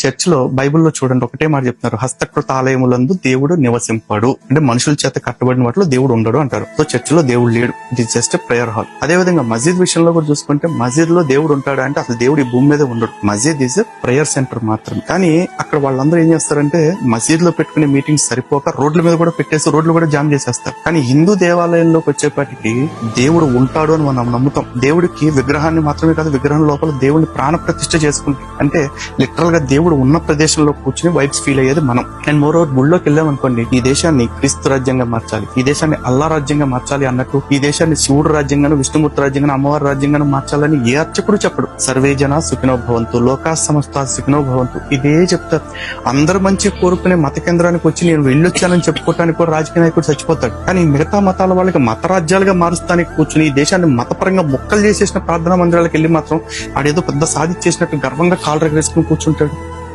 Church లో బైబిల్లో చూడండి ఒకటే మాట చెప్తున్నారు, హస్తకృత ఆలయములందు దేవుడు నివసింపాడు. అంటే మనుషుల చేత కట్టబడిన వాటిలో దేవుడు ఉండడు అంటారు. సో చర్చ్ లో దేవుడు లేడు, it is just prayer hall. అదే విధంగా మస్జిద్ విషయంలో కూడా చూసుకుంటే మస్జిద్ లో దేవుడు ఉంటాడు అంటే అసలు దేవుడు ఈ భూమి మీద ఉండడు. మస్జిద్ ఈజ్ ప్రేయర్ సెంటర్ మాత్రం. కానీ అక్కడ వాళ్ళందరూ ఏం చేస్తారంటే మస్జిద్ లో పెట్టుకునే మీటింగ్స్ సరిపోక రోడ్ల మీద కూడా పెట్టేసి రోడ్లు కూడా జామ్ చేసేస్తారు. కానీ హిందూ దేవాలయంలోకి వచ్చేపాటికి దేవుడు ఉంటాడు అని మనం నమ్ముతాం. దేవుడికి విగ్రహాన్ని మాత్రమే కాదు, విగ్రహం లోపల దేవుడిని ప్రాణ ప్రతిష్ఠ చేసుకుంటాం. అంటే లిటరల్ గా దేవుడు ఉన్న ప్రదేశంలో కూర్చుని వైబ్స్ ఫీల్ అయ్యేది మనం. అండ్ మోర్ ఓవర్ గుళ్ళోకి వెళ్ళామనుకోండి, ఈ దేశాన్ని క్రీస్తు రాజ్యంగా మార్చాలి, ఈ దేశాన్ని అల్లా రాజ్యంగా మార్చాలి అన్నట్టు, ఈ దేశాన్ని శివుడు రాజ్యంగాను విష్ణుమూర్తి రాజ్యంగాను అమ్మవారి రాజ్యంగాను మార్చాలని ఏ అర్చకుడు చెప్పడు. సర్వే జన సుఖినో భవంతు, లోకా సమస్త సుఖినో భవంతు, ఇదే చెప్తారు. అందరు మంచి కోరుకునే మత కేంద్రానికి వచ్చి నేను వెళ్ళొచ్చానని చెప్పుకోవటానికి కూడా రాజకీయ నాయకుడు చచ్చిపోతాడు. కానీ మిగతా మతాల వాళ్ళకి మత రాజ్యాలుగా మారుస్తానికి కూర్చుని ఈ దేశాన్ని మతపరంగా ముక్కలు చేసేసిన ప్రార్థనా మందిరాలకు వెళ్ళి మాత్రం ఆడేదో పెద్ద సాధించేసినట్టు గర్వంగా కాలు రగరేసుకుని కూర్చుంటాడు.